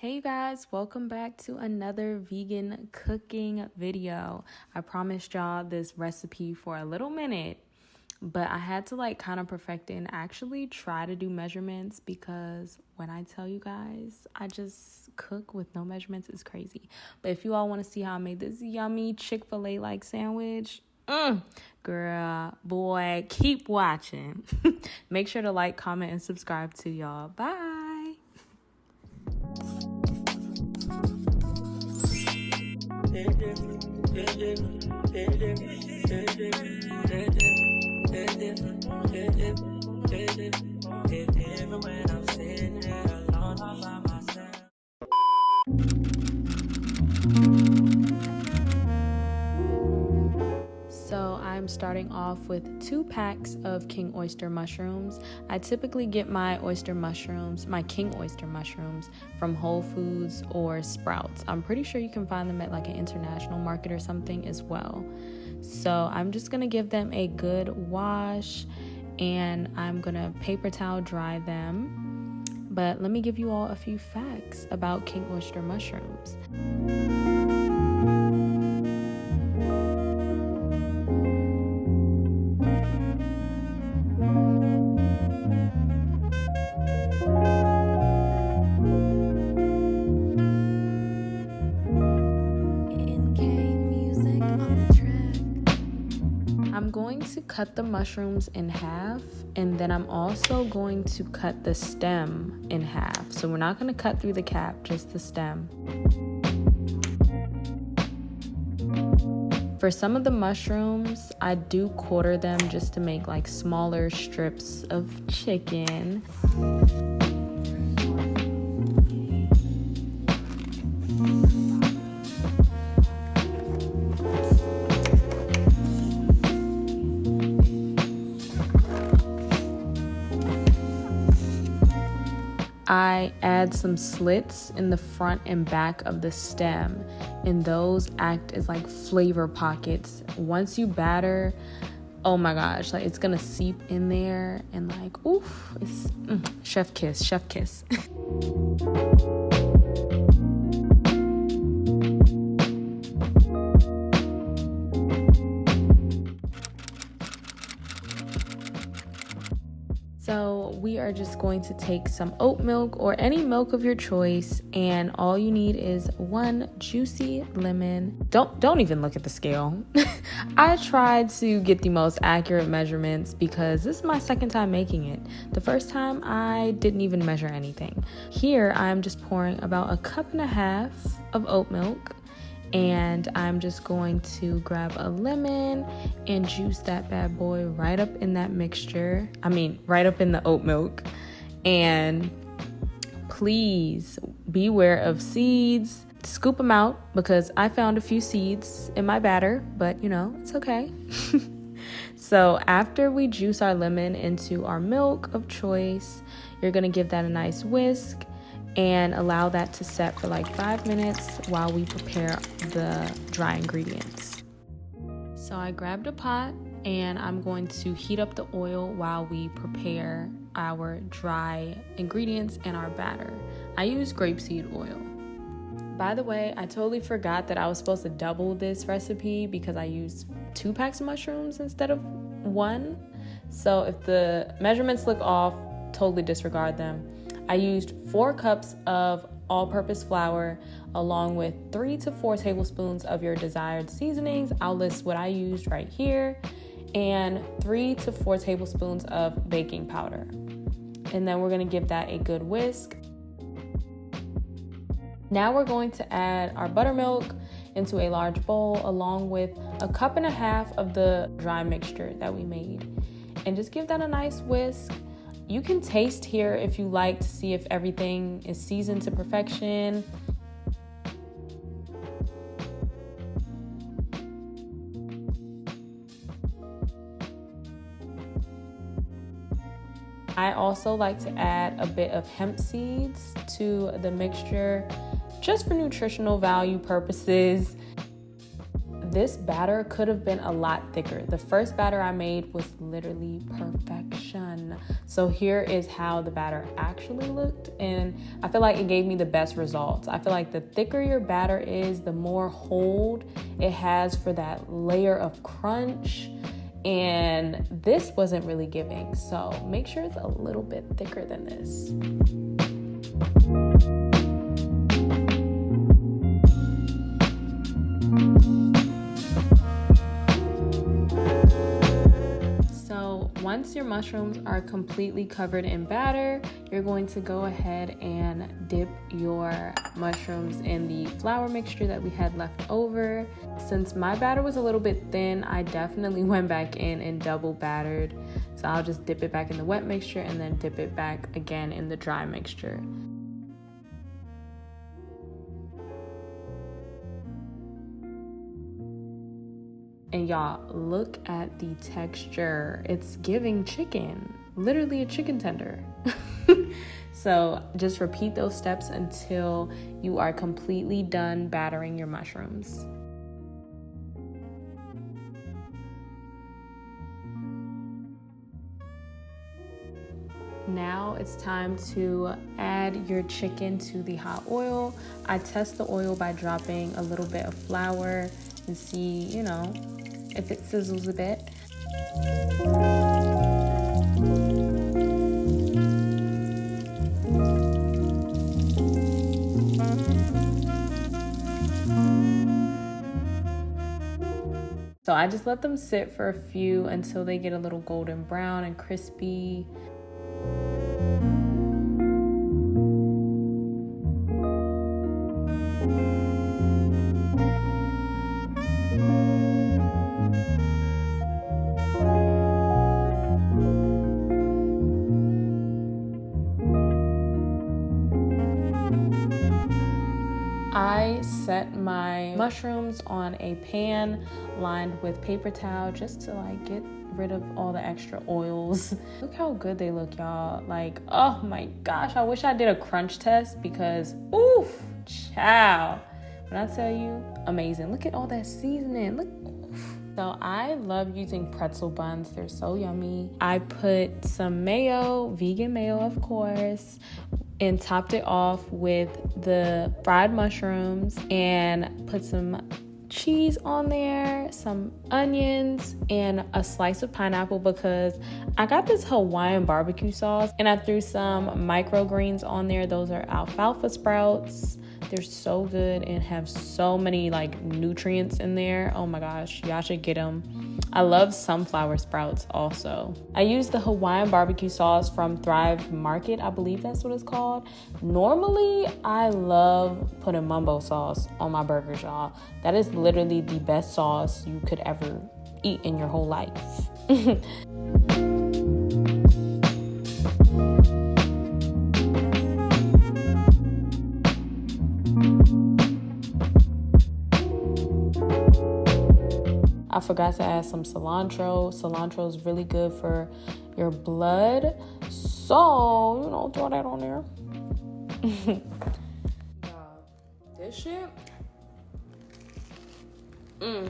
Hey you guys, welcome back to another vegan cooking video. I promised y'all this recipe for a little minute, but I had to kind of perfect it and actually try to do measurements because when I tell you guys, I just cook with no measurements. It's crazy. But if you all want to see how I made this yummy Chick-fil-A like sandwich, girl, boy, keep watching. Make sure to like, comment, and subscribe to y'all. Bye. So I'm starting off with 2 packs of king oyster mushrooms. I typically get my oyster mushrooms, my king oyster mushrooms, from Whole Foods or Sprouts. I'm pretty sure you can find them at an international market or something as well. So I'm just gonna give them a good wash and I'm gonna paper towel dry them. But let me give you all a few facts about king oyster mushrooms. I'm going to cut the mushrooms in half, and then I'm also going to cut the stem in half. So we're not going to cut through the cap, just the stem. For some of the mushrooms, I do quarter them just to make smaller strips of chicken. I add some slits in the front and back of the stem, and those act as flavor pockets. Once you batter, oh my gosh, it's gonna seep in there and oof, it's chef kiss, chef kiss. So we are just going to take some oat milk or any milk of your choice, and all you need is 1 juicy lemon. Don't even look at the scale. I tried to get the most accurate measurements because this is my second time making it. The first time I didn't even measure anything. Here I'm just pouring about 1.5 cups of oat milk. And I'm just going to grab a lemon and juice that bad boy right up in that mixture. Right up in the oat milk. And please beware of seeds. Scoop them out because I found a few seeds in my batter, but it's okay. So after we juice our lemon into our milk of choice, you're gonna give that a nice whisk and allow that to set for 5 minutes while we prepare the dry ingredients. So I grabbed a pot and I'm going to heat up the oil while we prepare our dry ingredients and our batter. I use grapeseed oil. By the way, I totally forgot that I was supposed to double this recipe because I used 2 packs of mushrooms instead of 1. So if the measurements look off, totally disregard them. I used 4 cups of all-purpose flour along with 3 to 4 tablespoons of your desired seasonings. I'll list what I used right here, and 3 to 4 tablespoons of baking powder. And then we're gonna give that a good whisk. Now we're going to add our buttermilk into a large bowl along with 1.5 cups of the dry mixture that we made. And just give that a nice whisk. You can taste here if you like to see if everything is seasoned to perfection. I also like to add a bit of hemp seeds to the mixture just for nutritional value purposes. this batter could have been a lot thicker. The first batter I made was literally perfection. So here is how the batter actually looked, and I feel like it gave me the best results. I feel like the thicker your batter is, the more hold it has for that layer of crunch, and this wasn't really giving. So make sure it's a little bit thicker than this. Once your mushrooms are completely covered in batter, you're going to go ahead and dip your mushrooms in the flour mixture that we had left over. Since my batter was a little bit thin, I definitely went back in and double battered. So I'll just dip it back in the wet mixture and then dip it back again in the dry mixture. And y'all, look at the texture. It's giving chicken, literally a chicken tender. So just repeat those steps until you are completely done battering your mushrooms. Now it's time to add your chicken to the hot oil. I test the oil by dropping a little bit of flour and see, if it sizzles a bit. So I just let them sit for a few until they get a little golden brown and crispy. I set my mushrooms on a pan lined with paper towel just to get rid of all the extra oils. Look how good they look, y'all. Oh my gosh, I wish I did a crunch test because oof, child. When I tell you, amazing. Look at all that seasoning. Look. Oof. So I love using pretzel buns. They're so yummy. I put some mayo, vegan mayo of course, and topped it off with the fried mushrooms and put some cheese on there, some onions, and a slice of pineapple because I got this Hawaiian barbecue sauce and I threw some microgreens on there. Those are alfalfa sprouts. They're so good and have so many nutrients in there. Oh my gosh, y'all should get them. I love sunflower sprouts also. I use the Hawaiian barbecue sauce from Thrive Market. I believe that's what it's called. Normally, I love putting mumbo sauce on my burgers, y'all. That is literally the best sauce you could ever eat in your whole life. I forgot to add some cilantro. Cilantro is really good for your blood. So, throw that on there. This shit. Ooh.